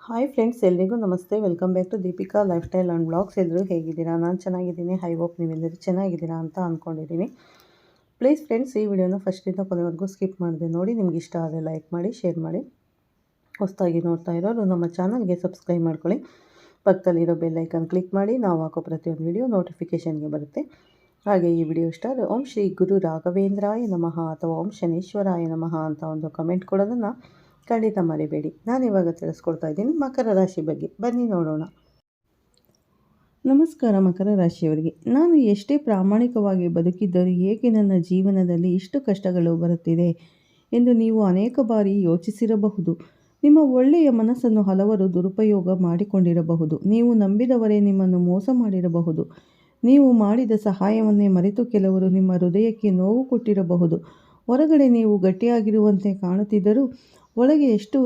Hi friends, ಎಲ್ರಿಗೂ ನಮಸ್ತೆ. Welcome back to Deepika lifestyle and blogs. ಎಲ್ಲರೂ ಹೇಗಿದ್ದೀರಾ? ನಾನು ಚೆನ್ನಾಗಿದ್ದೀನಿ. ಐ ಹೋಪ್ ನೀವೆಲ್ಲರೂ ಚೆನ್ನಾಗಿದ್ದೀರಾ ಅಂತ ಅಂದ್ಕೊಂಡಿದ್ದೀನಿ. ಪ್ಲೀಸ್ ಫ್ರೆಂಡ್ಸ್, ಈ ವಿಡಿಯೋನ ಫಸ್ಟಿಂದ ಕೊನೆವರೆಗೂ ಸ್ಕಿಪ್ ಮಾಡಿದೆ ನೋಡಿ. ನಿಮ್ಗೆ ಇಷ್ಟ ಆದರೆ ಲೈಕ್ ಮಾಡಿ, ಶೇರ್ ಮಾಡಿ. ಹೊಸದಾಗಿ ನೋಡ್ತಾ ಇರೋರು ನಮ್ಮ ಚಾನಲ್ಗೆ ಸಬ್ಸ್ಕ್ರೈಬ್ ಮಾಡ್ಕೊಳ್ಳಿ. ಪಕ್ಕದಲ್ಲಿರೋ ಬೆಲ್ ಐಕನ್ ಕ್ಲಿಕ್ ಮಾಡಿ. ನಾವು ಹಾಕೋ ಪ್ರತಿಯೊಂದು ವಿಡಿಯೋ ನೋಟಿಫಿಕೇಷನ್ಗೆ ಬರುತ್ತೆ. ಹಾಗೆ ಈ ವಿಡಿಯೋ ಇಷ್ಟ ಆದರೆ ಓಂ ಶ್ರೀ ಗುರು ರಾಘವೇಂದ್ರಾಯ ನಮಃ ಅಥವಾ ಓಂ ಶನೀಶ್ವರಾಯ ನಮಃ ಅಂತ ಒಂದು ಕಮೆಂಟ್ ಕೊಡೋದನ್ನು ಖಂಡಿತ ಮರಿಬೇಡಿ. ನಾನಿವಾಗ ತಿಳಿಸ್ಕೊಡ್ತಾ ಇದ್ದೀನಿ ಮಕರ ರಾಶಿ ಬಗ್ಗೆ. ಬನ್ನಿ ನೋಡೋಣ. ನಮಸ್ಕಾರ ಮಕರ ರಾಶಿಯವರಿಗೆ. ನಾನು ಎಷ್ಟೇ ಪ್ರಾಮಾಣಿಕವಾಗಿ ಬದುಕಿದ್ದರೂ ಏಕೆ ನನ್ನ ಜೀವನದಲ್ಲಿ ಇಷ್ಟು ಕಷ್ಟಗಳು ಬರುತ್ತಿದೆ ಎಂದು ನೀವು ಅನೇಕ ಬಾರಿ ಯೋಚಿಸಿರಬಹುದು. ನಿಮ್ಮ ಒಳ್ಳೆಯ ಮನಸ್ಸನ್ನು ಹಲವರು ದುರುಪಯೋಗ ಮಾಡಿಕೊಂಡಿರಬಹುದು. ನೀವು ನಂಬಿದವರೇ ನಿಮ್ಮನ್ನು ಮೋಸ ಮಾಡಿರಬಹುದು. ನೀವು ಮಾಡಿದ ಸಹಾಯವನ್ನೇ ಮರೆತು ಕೆಲವರು ನಿಮ್ಮ ಹೃದಯಕ್ಕೆ ನೋವು ಕೊಟ್ಟಿರಬಹುದು. ಹೊರಗಡೆ ನೀವು ಗಟ್ಟಿಯಾಗಿರುವಂತೆ ಕಾಣುತ್ತಿದ್ದರೂ ಒಳಗೆ ಎಷ್ಟು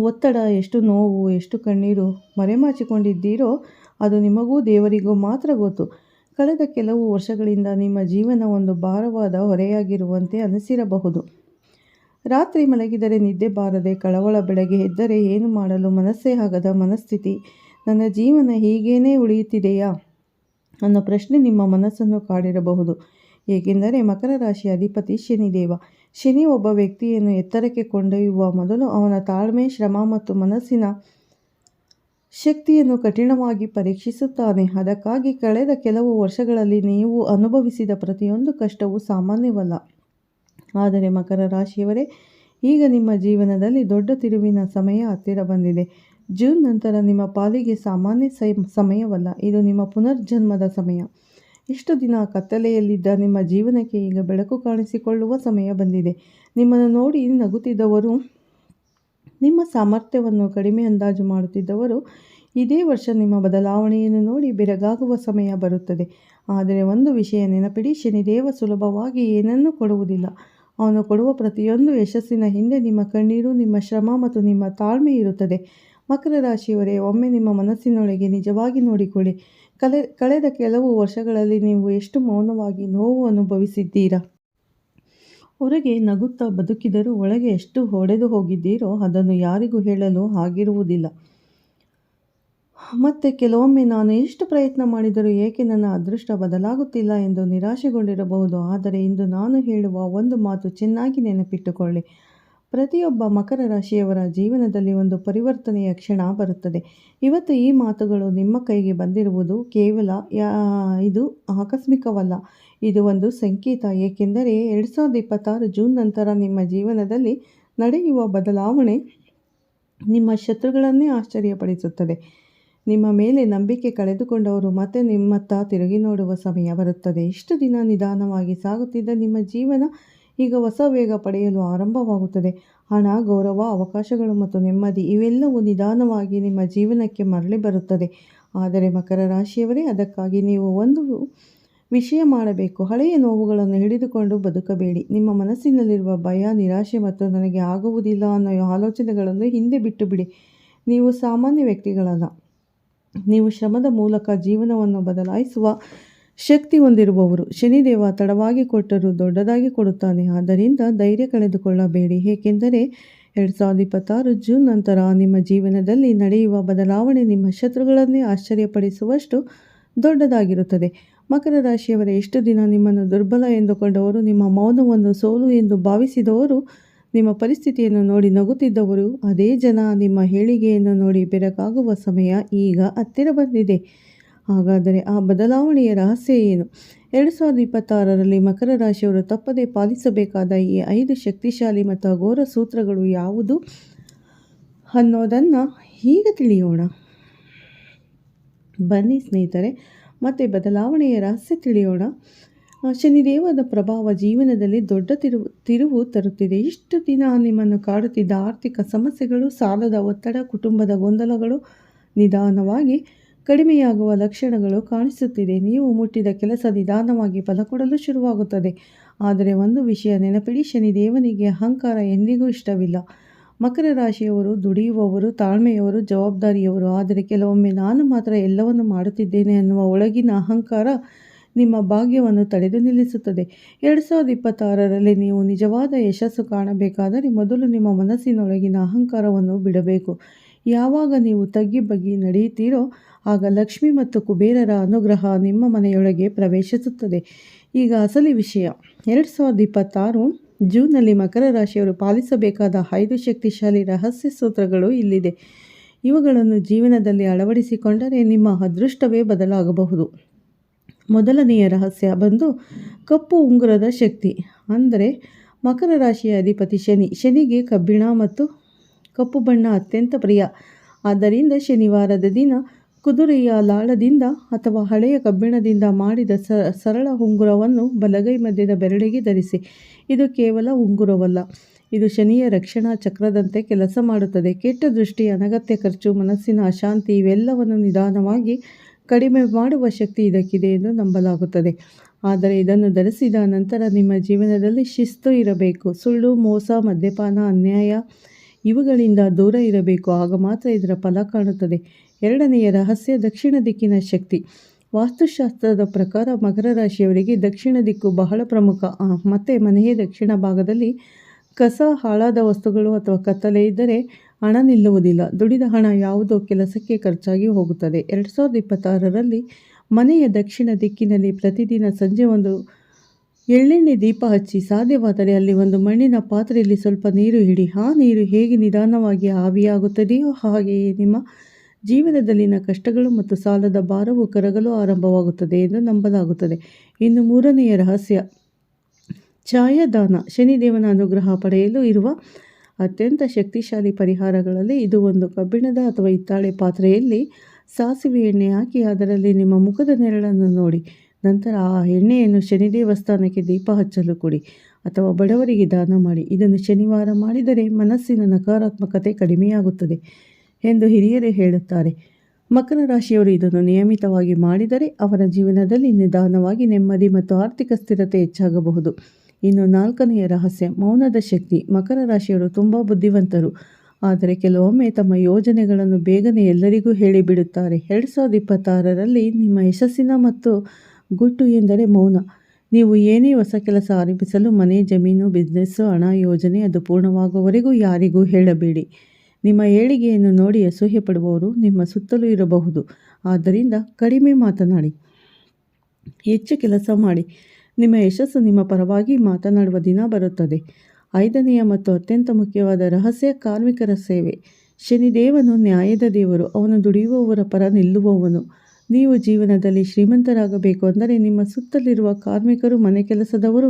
ಒತ್ತಡ, ಎಷ್ಟು ನೋವು, ಎಷ್ಟು ಕಣ್ಣೀರು ಮರೆಮಾಚಿಕೊಂಡಿದ್ದೀರೋ ಅದು ನಿಮಗೂ ದೇವರಿಗೂ ಮಾತ್ರ ಗೊತ್ತು. ಕಳೆದ ಕೆಲವು ವರ್ಷಗಳಿಂದ ನಿಮ್ಮ ಜೀವನ ಒಂದು ಭಾರವಾದ ಹೊರೆಯಾಗಿರುವಂತೆ ಅನಿಸಿರಬಹುದು. ರಾತ್ರಿ ಮಲಗಿದರೆ ನಿದ್ದೆ ಬಾರದೆ ಕಳವಳ, ಬೆಳಗ್ಗೆ ಎದ್ದರೆ ಏನು ಮಾಡಲು ಮನಸ್ಸೇ ಆಗದ ಮನಸ್ಥಿತಿ. ನನ್ನ ಜೀವನ ಹೀಗೇನೇ ಉಳಿಯುತ್ತಿದೆಯಾ ಅನ್ನೋ ಪ್ರಶ್ನೆ ನಿಮ್ಮ ಮನಸ್ಸನ್ನು ಕಾಡಿರಬಹುದು. ಏಕೆಂದರೆ ಮಕರ ರಾಶಿಯ ಅಧಿಪತಿ ಶನಿದೇವ. ಶನಿ ಒಬ್ಬ ವ್ಯಕ್ತಿಯನ್ನು ಎತ್ತರಕ್ಕೆ ಕೊಂಡೊಯ್ಯುವ ಮೊದಲು ಅವನ ತಾಳ್ಮೆ, ಶ್ರಮ ಮತ್ತು ಮನಸ್ಸಿನ ಶಕ್ತಿಯನ್ನು ಕಠಿಣವಾಗಿ ಪರೀಕ್ಷಿಸುತ್ತಾನೆ. ಅದಕ್ಕಾಗಿ ಕಳೆದ ಕೆಲವು ವರ್ಷಗಳಲ್ಲಿ ನೀವು ಅನುಭವಿಸಿದ ಪ್ರತಿಯೊಂದು ಕಷ್ಟವೂ ಸಾಮಾನ್ಯವಲ್ಲ. ಆದರೆ ಮಕರ ರಾಶಿಯವರೇ, ಈಗ ನಿಮ್ಮ ಜೀವನದಲ್ಲಿ ದೊಡ್ಡ ತಿರುವಿನ ಸಮಯ ಹತ್ತಿರ ಬಂದಿದೆ. ಜೂನ್ ನಂತರ ನಿಮ್ಮ ಪಾಲಿಗೆ ಸಾಮಾನ್ಯ ಸಮಯವಲ್ಲ, ಇದು ನಿಮ್ಮ ಪುನರ್ಜನ್ಮದ ಸಮಯ. ಇಷ್ಟು ದಿನ ಕತ್ತಲೆಯಲ್ಲಿದ್ದ ನಿಮ್ಮ ಜೀವನಕ್ಕೆ ಈಗ ಬೆಳಕು ಕಾಣಿಸಿಕೊಳ್ಳುವ ಸಮಯ ಬಂದಿದೆ. ನಿಮ್ಮನ್ನು ನೋಡಿ ನಗುತ್ತಿದ್ದವರು, ನಿಮ್ಮ ಸಾಮರ್ಥ್ಯವನ್ನು ಕಡಿಮೆ ಅಂದಾಜು ಮಾಡುತ್ತಿದ್ದವರು ಇದೇ ವರ್ಷ ನಿಮ್ಮ ಬದಲಾವಣೆಯನ್ನು ನೋಡಿ ಬೆರಗಾಗುವ ಸಮಯ ಬರುತ್ತದೆ. ಆದರೆ ಒಂದು ವಿಷಯ ನೆನಪಿಡಿ, ಶನಿದೇವ ಸುಲಭವಾಗಿ ಏನನ್ನೂ ಕೊಡುವುದಿಲ್ಲ. ಅವನು ಕೊಡುವ ಪ್ರತಿಯೊಂದು ಯಶಸ್ಸಿನ ಹಿಂದೆ ನಿಮ್ಮ ಕಣ್ಣೀರು, ನಿಮ್ಮ ಶ್ರಮ ಮತ್ತು ನಿಮ್ಮ ತಾಳ್ಮೆ ಇರುತ್ತದೆ. ಮಕರ ರಾಶಿಯವರೇ, ಒಮ್ಮೆ ನಿಮ್ಮ ಮನಸ್ಸಿನೊಳಗೆ ನಿಜವಾಗಿ ನೋಡಿಕೊಳ್ಳಿ. ಕಳೆದ ಕೆಲವು ವರ್ಷಗಳಲ್ಲಿ ನೀವು ಎಷ್ಟು ಮೌನವಾಗಿ ನೋವು ಅನುಭವಿಸಿದ್ದೀರಾ? ಹೊರಗೆ ನಗುತ್ತಾ ಬದುಕಿದರೂ ಒಳಗೆ ಎಷ್ಟು ಹೊಡೆದು ಹೋಗಿದ್ದೀರೋ ಅದನ್ನು ಯಾರಿಗೂ ಹೇಳಲು ಆಗಿರುವುದಿಲ್ಲ. ಮತ್ತು ಕೆಲವೊಮ್ಮೆ ನಾನು ಎಷ್ಟು ಪ್ರಯತ್ನ ಮಾಡಿದರೂ ಏಕೆ ನನ್ನ ಅದೃಷ್ಟ ಬದಲಾಗುತ್ತಿಲ್ಲ ಎಂದು ನಿರಾಶೆಗೊಂಡಿರಬಹುದು. ಆದರೆ ಇಂದು ನಾನು ಹೇಳುವ ಒಂದು ಮಾತು ಚೆನ್ನಾಗಿ ನೆನಪಿಟ್ಟುಕೊಳ್ಳಿ. ಪ್ರತಿಯೊಬ್ಬ ಮಕರ ರಾಶಿಯವರ ಜೀವನದಲ್ಲಿ ಒಂದು ಪರಿವರ್ತನೆಯ ಕ್ಷಣ ಬರುತ್ತದೆ. ಇವತ್ತು ಈ ಮಾತುಗಳು ನಿಮ್ಮ ಕೈಗೆ ಬಂದಿರುವುದು ಕೇವಲ ಇದು ಆಕಸ್ಮಿಕವಲ್ಲ, ಇದು ಒಂದು ಸಂಕೇತ. ಏಕೆಂದರೆ 2026 ಜೂನ್ ನಂತರ ನಿಮ್ಮ ಜೀವನದಲ್ಲಿ ನಡೆಯುವ ಬದಲಾವಣೆ ನಿಮ್ಮ ಶತ್ರುಗಳನ್ನೇ ಆಶ್ಚರ್ಯಪಡಿಸುತ್ತದೆ. ನಿಮ್ಮ ಮೇಲೆ ನಂಬಿಕೆ ಕಳೆದುಕೊಂಡವರು ಮತ್ತೆ ನಿಮ್ಮತ್ತ ತಿರುಗಿ ನೋಡುವ ಸಮಯ ಬರುತ್ತದೆ. ಇಷ್ಟು ದಿನ ನಿಧಾನವಾಗಿ ಸಾಗುತ್ತಿದ್ದ ನಿಮ್ಮ ಜೀವನ ಈಗ ಹೊಸ ವೇಗ ಪಡೆಯಲು ಆರಂಭವಾಗುತ್ತದೆ. ಹಣ, ಗೌರವ, ಅವಕಾಶಗಳು ಮತ್ತು ನೆಮ್ಮದಿ ಇವೆಲ್ಲವೂ ನಿಧಾನವಾಗಿ ನಿಮ್ಮ ಜೀವನಕ್ಕೆ ಮರಳಿ ಬರುತ್ತದೆ. ಆದರೆ ಮಕರ ರಾಶಿಯವರೇ, ಅದಕ್ಕಾಗಿ ನೀವು ಒಂದು ವಿಷಯ ಮಾಡಬೇಕು. ಹಳೆಯ ನೋವುಗಳನ್ನು ಹಿಡಿದುಕೊಂಡು ಬದುಕಬೇಡಿ. ನಿಮ್ಮ ಮನಸ್ಸಿನಲ್ಲಿರುವ ಭಯ, ನಿರಾಶೆ ಮತ್ತು ನನಗೆ ಆಗುವುದಿಲ್ಲ ಅನ್ನೋ ಆಲೋಚನೆಗಳನ್ನು ಹಿಂದೆ ಬಿಟ್ಟು ಬಿಡಿ. ನೀವು ಸಾಮಾನ್ಯ ವ್ಯಕ್ತಿಗಳಲ್ಲ. ನೀವು ಶ್ರಮದ ಮೂಲಕ ಜೀವನವನ್ನು ಬದಲಾಯಿಸುವ ಶಕ್ತಿ ಹೊಂದಿರುವವರು. ಶನಿದೇವ ತಡವಾಗಿ ಕೊಟ್ಟರೂ ದೊಡ್ಡದಾಗಿ ಕೊಡುತ್ತಾನೆ. ಆದ್ದರಿಂದ ಧೈರ್ಯ ಕಳೆದುಕೊಳ್ಳಬೇಡಿ. ಏಕೆಂದರೆ 2026 ಜೂನ್ ನಂತರ ನಿಮ್ಮ ಜೀವನದಲ್ಲಿ ನಡೆಯುವ ಬದಲಾವಣೆ ನಿಮ್ಮ ಶತ್ರುಗಳನ್ನೇ ಆಶ್ಚರ್ಯಪಡಿಸುವಷ್ಟು ದೊಡ್ಡದಾಗಿರುತ್ತದೆ. ಮಕರ ರಾಶಿಯವರ ಎಷ್ಟು ದಿನ ನಿಮ್ಮನ್ನು ದುರ್ಬಲ ಎಂದುಕೊಂಡವರು, ನಿಮ್ಮ ಮೌನವನ್ನು ಸೋಲು ಎಂದು ಭಾವಿಸಿದವರು, ನಿಮ್ಮ ಪರಿಸ್ಥಿತಿಯನ್ನು ನೋಡಿ ನಗುತ್ತಿದ್ದವರು, ಅದೇ ಜನ ನಿಮ್ಮ ಹೇಳಿಕೆಯನ್ನು ನೋಡಿ ಬೆರಗಾಗುವ ಸಮಯ ಈಗ ಹತ್ತಿರ ಬಂದಿದೆ. ಹಾಗಾದರೆ ಆ ಬದಲಾವಣೆಯ ರಹಸ್ಯ ಏನು? 2026ರಲ್ಲಿ ಮಕರ ರಾಶಿಯವರು ತಪ್ಪದೇ ಪಾಲಿಸಬೇಕಾದ ಈ 5 ಶಕ್ತಿಶಾಲಿ ಮತ್ತು ಅಘೋರ ಸೂತ್ರಗಳು ಯಾವುದು ಅನ್ನೋದನ್ನು ಈಗ ತಿಳಿಯೋಣ. ಬನ್ನಿ ಸ್ನೇಹಿತರೆ, ಮತ್ತೆ ಬದಲಾವಣೆಯ ರಹಸ್ಯ ತಿಳಿಯೋಣ. ಶನಿದೇವದ ಪ್ರಭಾವ ಜೀವನದಲ್ಲಿ ದೊಡ್ಡ ತಿರುವು ತರುತ್ತಿದೆ. ಇಷ್ಟು ದಿನ ನಿಮ್ಮನ್ನು ಕಾಡುತ್ತಿದ್ದ ಆರ್ಥಿಕ ಸಮಸ್ಯೆಗಳು, ಸಾಲದ ಒತ್ತಡ, ಕುಟುಂಬದ ಗೊಂದಲಗಳು ನಿಧಾನವಾಗಿ ಕಡಿಮೆಯಾಗುವ ಲಕ್ಷಣಗಳು ಕಾಣಿಸುತ್ತಿದೆ. ನೀವು ಮುಟ್ಟಿದ ಕೆಲಸ ನಿಧಾನವಾಗಿ ಫಲ ಕೊಡಲು ಶುರುವಾಗುತ್ತದೆ. ಆದರೆ ಒಂದು ವಿಷಯ ನೆನಪಿಡಿ, ಶನಿದೇವನಿಗೆ ಅಹಂಕಾರ ಎಂದಿಗೂ ಇಷ್ಟವಿಲ್ಲ. ಮಕರ ರಾಶಿಯವರು ದುಡಿಯುವವರು, ತಾಳ್ಮೆಯವರು, ಜವಾಬ್ದಾರಿಯವರು. ಆದರೆ ಕೆಲವೊಮ್ಮೆ ನಾನು ಮಾತ್ರ ಎಲ್ಲವನ್ನು ಮಾಡುತ್ತಿದ್ದೇನೆ ಅನ್ನುವ ಒಳಗಿನ ಅಹಂಕಾರ ನಿಮ್ಮ ಭಾಗ್ಯವನ್ನು ತಡೆದು ನಿಲ್ಲಿಸುತ್ತದೆ. 2026ರಲ್ಲಿ ನೀವು ನಿಜವಾದ ಯಶಸ್ಸು ಕಾಣಬೇಕಾದರೆ ಮೊದಲು ನಿಮ್ಮ ಮನಸ್ಸಿನೊಳಗಿನ ಅಹಂಕಾರವನ್ನು ಬಿಡಬೇಕು. ಯಾವಾಗ ನೀವು ತಗ್ಗಿ ಬಗ್ಗಿ ನಡೆಯುತ್ತೀರೋ ಆಗ ಲಕ್ಷ್ಮಿ ಮತ್ತು ಕುಬೇರರ ಅನುಗ್ರಹ ನಿಮ್ಮ ಮನೆಯೊಳಗೆ ಪ್ರವೇಶಿಸುತ್ತದೆ. ಈಗ ಅಸಲಿ ವಿಷಯ. 2026 ಜೂನ್ನಲ್ಲಿ ಮಕರ ರಾಶಿಯವರು ಪಾಲಿಸಬೇಕಾದ 5 ಶಕ್ತಿಶಾಲಿ ರಹಸ್ಯ ಸೂತ್ರಗಳು ಇಲ್ಲಿದೆ. ಇವುಗಳನ್ನು ಜೀವನದಲ್ಲಿ ಅಳವಡಿಸಿಕೊಂಡರೆ ನಿಮ್ಮ ಅದೃಷ್ಟವೇ ಬದಲಾಗಬಹುದು. ಮೊದಲನೆಯ ರಹಸ್ಯ ಬಂದು ಕಪ್ಪು ಉಂಗುರದ ಶಕ್ತಿ. ಅಂದರೆ ಮಕರ ರಾಶಿಯ ಅಧಿಪತಿ ಶನಿ. ಶನಿಗೆ ಕಬ್ಬಿಣ ಮತ್ತು ಕಪ್ಪು ಬಣ್ಣ ಅತ್ಯಂತ ಪ್ರಿಯ. ಆದ್ದರಿಂದ ಶನಿವಾರದ ದಿನ ಕುದುರೆಯ ಲಾಳದಿಂದ ಅಥವಾ ಹಳೆಯ ಕಬ್ಬಿಣದಿಂದ ಮಾಡಿದ ಸರಳ ಉಂಗುರವನ್ನು ಬಲಗೈ ಮಧ್ಯದ ಬೆರಳಿಗೆ ಧರಿಸಿ. ಇದು ಕೇವಲ ಉಂಗುರವಲ್ಲ, ಇದು ಶನಿಯ ರಕ್ಷಣಾ ಚಕ್ರದಂತೆ ಕೆಲಸ ಮಾಡುತ್ತದೆ. ಕೆಟ್ಟ ದೃಷ್ಟಿ, ಅನಗತ್ಯ ಖರ್ಚು, ಮನಸ್ಸಿನ ಅಶಾಂತಿ ಇವೆಲ್ಲವನ್ನು ನಿಧಾನವಾಗಿ ಕಡಿಮೆ ಮಾಡುವ ಶಕ್ತಿ ಇದಕ್ಕಿದೆ ಎಂದು ನಂಬಲಾಗುತ್ತದೆ. ಆದರೆ ಇದನ್ನು ಧರಿಸಿದ ನಂತರ ನಿಮ್ಮ ಜೀವನದಲ್ಲಿ ಶಿಸ್ತು ಇರಬೇಕು. ಸುಳ್ಳು, ಮೋಸ, ಮದ್ಯಪಾನ, ಅನ್ಯಾಯ ಇವುಗಳಿಂದ ದೂರ ಇರಬೇಕು. ಆಗ ಮಾತ್ರ ಇದರ ಫಲ ಕಾಣುತ್ತದೆ. ಎರಡನೆಯ ರಹಸ್ಯ ದಕ್ಷಿಣ ದಿಕ್ಕಿನ ಶಕ್ತಿ. ವಾಸ್ತುಶಾಸ್ತ್ರದ ಪ್ರಕಾರ ಮಕರ ರಾಶಿಯವರಿಗೆ ದಕ್ಷಿಣ ದಿಕ್ಕು ಬಹಳ ಪ್ರಮುಖ. ಮತ್ತು ಮನೆಯ ದಕ್ಷಿಣ ಭಾಗದಲ್ಲಿ ಕಸ, ಹಾಳಾದ ವಸ್ತುಗಳು ಅಥವಾ ಕತ್ತಲೆ ಇದ್ದರೆ ಹಣ ನಿಲ್ಲುವುದಿಲ್ಲ. ದುಡಿದ ಹಣ ಯಾವುದೋ ಕೆಲಸಕ್ಕೆ ಖರ್ಚಾಗಿ ಹೋಗುತ್ತದೆ. 2026ರಲ್ಲಿ ಮನೆಯ ದಕ್ಷಿಣ ದಿಕ್ಕಿನಲ್ಲಿ ಪ್ರತಿದಿನ ಸಂಜೆ ಒಂದು ಎಳ್ಳೆಣ್ಣೆ ದೀಪ ಹಚ್ಚಿ, ಸಾಧ್ಯವಾದರೆ ಅಲ್ಲಿ ಒಂದು ಮಣ್ಣಿನ ಪಾತ್ರೆಯಲ್ಲಿ ಸ್ವಲ್ಪ ನೀರು ಇಡಿ. ಆ ನೀರು ಹೇಗೆ ನಿಧಾನವಾಗಿ ಆವಿಯಾಗುತ್ತದೆಯೋ ಹಾಗೆಯೇ ನಿಮ್ಮ ಜೀವನದಲ್ಲಿನ ಕಷ್ಟಗಳು ಮತ್ತು ಸಾಲದ ಭಾರವು ಕರಗಲು ಆರಂಭವಾಗುತ್ತದೆ ಎಂದು ನಂಬಲಾಗುತ್ತದೆ. ಇನ್ನು ಮೂರನೆಯ ರಹಸ್ಯ ಛಾಯಾದಾನ. ಶನಿದೇವನ ಅನುಗ್ರಹ ಪಡೆಯಲು ಇರುವ ಅತ್ಯಂತ ಶಕ್ತಿಶಾಲಿ ಪರಿಹಾರಗಳಲ್ಲಿ ಇದು ಒಂದು. ಕಬ್ಬಿಣದ ಅಥವಾ ಹಿತ್ತಾಳೆ ಪಾತ್ರೆಯಲ್ಲಿ ಸಾಸಿವೆ ಎಣ್ಣೆ ಹಾಕಿ ಅದರಲ್ಲಿ ನಿಮ್ಮ ಮುಖದ ನೆರಳನ್ನು ನೋಡಿ. ನಂತರ ಆ ಎಣ್ಣೆಯನ್ನು ಶನಿ ದೇವಸ್ಥಾನಕ್ಕೆ ದೀಪ ಹಚ್ಚಲು ಕೊಡಿ ಅಥವಾ ಬಡವರಿಗೆ ದಾನ ಮಾಡಿ. ಇದನ್ನು ಶನಿವಾರ ಮಾಡಿದರೆ ಮನಸ್ಸಿನ ನಕಾರಾತ್ಮಕತೆ ಕಡಿಮೆಯಾಗುತ್ತದೆ ಎಂದು ಹಿರಿಯರೇ ಹೇಳುತ್ತಾರೆ. ಮಕರ ರಾಶಿಯವರು ಇದನ್ನು ನಿಯಮಿತವಾಗಿ ಮಾಡಿದರೆ ಅವರ ಜೀವನದಲ್ಲಿ ನಿಧಾನವಾಗಿ ನೆಮ್ಮದಿ ಮತ್ತು ಆರ್ಥಿಕ ಸ್ಥಿರತೆ ಹೆಚ್ಚಾಗಬಹುದು. ಇನ್ನು ನಾಲ್ಕನೆಯ ರಹಸ್ಯ ಮೌನದ ಶಕ್ತಿ. ಮಕರ ರಾಶಿಯವರು ತುಂಬ ಬುದ್ಧಿವಂತರು, ಆದರೆ ಕೆಲವೊಮ್ಮೆ ತಮ್ಮ ಯೋಜನೆಗಳನ್ನು ಬೇಗನೆ ಎಲ್ಲರಿಗೂ ಹೇಳಿಬಿಡುತ್ತಾರೆ. 2026ರಲ್ಲಿ ನಿಮ್ಮ ಯಶಸ್ಸಿನ ಮತ್ತು ಗುಟ್ಟು ಎಂದರೆ ಮೌನ. ನೀವು ಏನೇ ಹೊಸ ಕೆಲಸ ಆರಂಭಿಸಲು ಮನೆ, ಜಮೀನು, ಬಿಸ್ನೆಸ್ಸು, ಹಣ ಯೋಜನೆ ಅದು ಪೂರ್ಣವಾಗುವವರೆಗೂ ಯಾರಿಗೂ ಹೇಳಬೇಡಿ. ನಿಮ್ಮ ಏಳಿಗೆಯನ್ನು ನೋಡಿ ಅಸೂಯೆ ಪಡುವವರು ನಿಮ್ಮ ಸುತ್ತಲೂ ಇರಬಹುದು. ಆದ್ದರಿಂದ ಕಡಿಮೆ ಮಾತನಾಡಿ, ಹೆಚ್ಚು ಕೆಲಸ ಮಾಡಿ. ನಿಮ್ಮ ಯಶಸ್ಸು ನಿಮ್ಮ ಪರವಾಗಿ ಮಾತನಾಡುವ ದಿನ ಬರುತ್ತದೆ. ಐದನೆಯ ಮತ್ತು ಅತ್ಯಂತ ಮುಖ್ಯವಾದ ರಹಸ್ಯ ಕಾರ್ಮಿಕರ ಸೇವೆ. ಶನಿದೇವನು ನ್ಯಾಯದ ದೇವರು. ಅವನು ದುಡಿಯುವವರ ಪರ ನಿಲ್ಲುವವನು. ನೀವು ಜೀವನದಲ್ಲಿ ಶ್ರೀಮಂತರಾಗಬೇಕು ಅಂದರೆ ನಿಮ್ಮ ಸುತ್ತಲಿರುವ ಕಾರ್ಮಿಕರು, ಮನೆ ಕೆಲಸದವರು,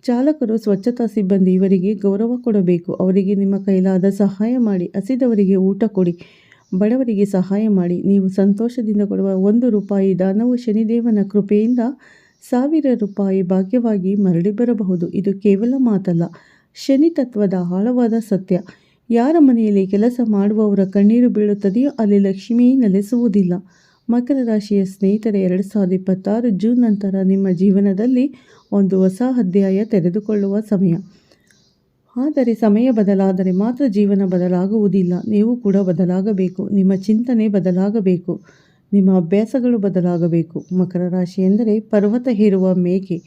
ಚಾಲಕರು, ಸ್ವಚ್ಛತಾ ಸಿಬ್ಬಂದಿ ಇವರಿಗೆ ಗೌರವ ಕೊಡಬೇಕು. ಅವರಿಗೆ ನಿಮ್ಮ ಕೈಲಾದ ಸಹಾಯ ಮಾಡಿ. ಹಸಿದವರಿಗೆ ಊಟ ಕೊಡಿ, ಬಡವರಿಗೆ ಸಹಾಯ ಮಾಡಿ. ನೀವು ಸಂತೋಷದಿಂದ ಕೊಡುವ 1 ರೂಪಾಯಿ ದಾನವು ಶನಿದೇವನ ಕೃಪೆಯಿಂದ 1000 ರೂಪಾಯಿ ಭಾಗ್ಯವಾಗಿ ಮರಳಿ ಬರಬಹುದು. ಇದು ಕೇವಲ ಮಾತಲ್ಲ, ಶನಿ ತತ್ವದ ಆಳವಾದ ಸತ್ಯ. ಯಾರ ಮನೆಯಲ್ಲಿ ಕೆಲಸ ಮಾಡುವವರ ಕಣ್ಣೀರು ಬೀಳುತ್ತದೆಯೋ ಅಲ್ಲಿ ಲಕ್ಷ್ಮೀ ನೆಲೆಸುವುದಿಲ್ಲ. ಮಕರ ರಾಶಿಯ ಸ್ನೇಹಿತರೆ, 2026 ಜೂನ್ ನಂತರ ನಿಮ್ಮ ಜೀವನದಲ್ಲಿ ಒಂದು ಹೊಸ ಅಧ್ಯಾಯ ತೆರೆದುಕೊಳ್ಳುವ ಸಮಯ. ಆದರೆ ಸಮಯ ಬದಲಾದರೆ ಮಾತ್ರ ಜೀವನ ಬದಲಾಗುವುದಿಲ್ಲ. ನೀವು ಕೂಡ ಬದಲಾಗಬೇಕು. ನಿಮ್ಮ ಚಿಂತನೆ ಬದಲಾಗಬೇಕು. ನಿಮ್ಮ ಅಭ್ಯಾಸಗಳು ಬದಲಾಗಬೇಕು. ಮಕರ ರಾಶಿ ಎಂದರೆ ಪರ್ವತ ಹೇರುವ ಮೇಕೆ.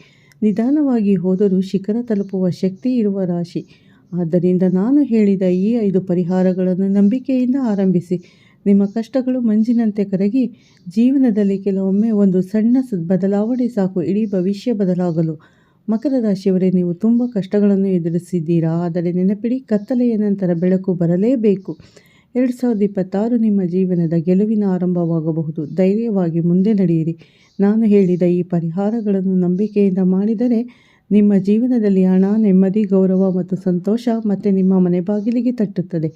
ನಿಧಾನವಾಗಿ ಹೋದರೂ ಶಿಖರ ತಲುಪುವ ಶಕ್ತಿ ಇರುವ ರಾಶಿ. ಆದ್ದರಿಂದ ನಾನು ಹೇಳಿದ ಈ 5 ಪರಿಹಾರಗಳನ್ನು ನಂಬಿಕೆಯಿಂದ ಆರಂಭಿಸಿ. ನಿಮ್ಮ ಕಷ್ಟಗಳು ಮಂಜಿನಂತೆ ಕರಗಿ ಜೀವನದಲ್ಲಿ ಕೆಲವೊಮ್ಮೆ ಒಂದು ಸಣ್ಣ ಬದಲಾವಣೆ ಸಾಕು ಇಡೀ ಭವಿಷ್ಯ ಬದಲಾಗಲು. ಮಕರ ರಾಶಿಯವರೇ, ನೀವು ತುಂಬ ಕಷ್ಟಗಳನ್ನು ಎದುರಿಸಿದ್ದೀರಾ. ಆದರೆ ನೆನಪಿಡಿ, ಕತ್ತಲೆಯ ನಂತರ ಬೆಳಕು ಬರಲೇಬೇಕು. 2026 ನಿಮ್ಮ ಜೀವನದ ಗೆಲುವಿನ ಆರಂಭವಾಗಬಹುದು. ಧೈರ್ಯವಾಗಿ ಮುಂದೆ ನಡೆಯಿರಿ. ನಾನು ಹೇಳಿದ ಈ ಪರಿಹಾರಗಳನ್ನು ನಂಬಿಕೆಯಿಂದ ಮಾಡಿದರೆ ನಿಮ್ಮ ಜೀವನದಲ್ಲಿ ಹಣ, ನೆಮ್ಮದಿ, ಗೌರವ ಮತ್ತು ಸಂತೋಷ ಮತ್ತೆ ನಿಮ್ಮ ಮನೆ ಬಾಗಿಲಿಗೆ ತಟ್ಟುತ್ತದೆ.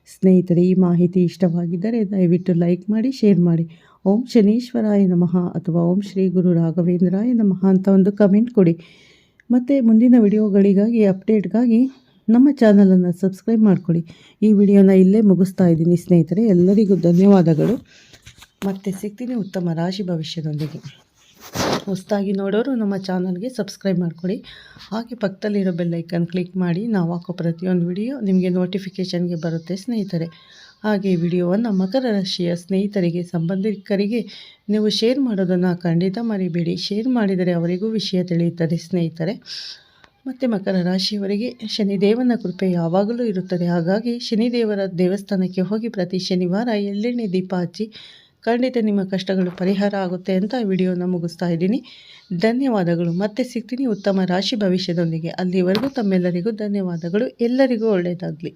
ಸ್ನೇಹಿತರೆ, ಈ ಮಾಹಿತಿ ಇಷ್ಟವಾಗಿದ್ದರೆ ದಯವಿಟ್ಟು ಲೈಕ್ ಮಾಡಿ, ಶೇರ್ ಮಾಡಿ. ಓಂ ಶನೀಶ್ವರಾಯ ನಮಃ ಅಥವಾ ಓಂ ಶ್ರೀ ಗುರು ರಾಘವೇಂದ್ರಾಯ ನಮಃ ಅಂತ ಒಂದು ಕಮೆಂಟ್ ಕೊಡಿ. ಮತ್ತು ಮುಂದಿನ ವಿಡಿಯೋಗಳಿಗಾಗಿ ಅಪ್ಡೇಟ್ಗಾಗಿ ನಮ್ಮ ಚಾನಲನ್ನು ಸಬ್ಸ್ಕ್ರೈಬ್ ಮಾಡಿಕೊಡಿ. ಈ ವಿಡಿಯೋನ ಇಲ್ಲೇ ಮುಗಿಸ್ತಾ ಇದ್ದೀನಿ ಸ್ನೇಹಿತರೆ. ಎಲ್ಲರಿಗೂ ಧನ್ಯವಾದಗಳು. ಮತ್ತೆ ಸಿಗ್ತೀನಿ ಉತ್ತಮ ರಾಶಿ ಭವಿಷ್ಯದೊಂದಿಗೆ. ಹೊಸದಾಗಿ ನೋಡೋರು ನಮ್ಮ ಚಾನಲ್ಗೆ ಸಬ್ಸ್ಕ್ರೈಬ್ ಮಾಡಿಕೊಡಿ. ಹಾಗೆ ಪಕ್ಕದಲ್ಲಿರೋ ಬೆಲ್ ಐಕನ್ ಕ್ಲಿಕ್ ಮಾಡಿ. ನಾವು ಹಾಕೋ ಪ್ರತಿಯೊಂದು ವಿಡಿಯೋ ನಿಮಗೆ ನೋಟಿಫಿಕೇಷನ್ಗೆ ಬರುತ್ತೆ ಸ್ನೇಹಿತರೆ. ಹಾಗೆ ಈ ವಿಡಿಯೋವನ್ನು ಮಕರ ರಾಶಿಯ ಸ್ನೇಹಿತರಿಗೆ, ಸಂಬಂಧಿಕರಿಗೆ ನೀವು ಶೇರ್ ಮಾಡೋದನ್ನು ಖಂಡಿತ ಮರಿಬೇಡಿ. ಶೇರ್ ಮಾಡಿದರೆ ಅವರಿಗೂ ವಿಷಯ ತಿಳಿಯುತ್ತದೆ ಸ್ನೇಹಿತರೆ. ಮತ್ತು ಮಕರ ರಾಶಿಯವರಿಗೆ ಶನಿದೇವನ ಕೃಪೆ ಯಾವಾಗಲೂ ಇರುತ್ತದೆ. ಹಾಗಾಗಿ ಶನಿದೇವರ ದೇವಸ್ಥಾನಕ್ಕೆ ಹೋಗಿ ಪ್ರತಿ ಶನಿವಾರ ಎಳ್ಳೆಣ್ಣೆ ದೀಪ ಹಚ್ಚಿ ಖಂಡಿತ ನಿಮ್ಮ ಕಷ್ಟಗಳು ಪರಿಹಾರ ಆಗುತ್ತೆ ಅಂತ ವಿಡಿಯೋನ ಮುಗಿಸ್ತಾ ಇದ್ದೀನಿ. ಧನ್ಯವಾದಗಳು. ಮತ್ತೆ ಸಿಗ್ತೀನಿ ಉತ್ತಮ ರಾಶಿ ಭವಿಷ್ಯದೊಂದಿಗೆ. ಅಲ್ಲಿವರೆಗೂ ತಮ್ಮೆಲ್ಲರಿಗೂ ಧನ್ಯವಾದಗಳು. ಎಲ್ಲರಿಗೂ ಒಳ್ಳೆಯದಾಗಲಿ.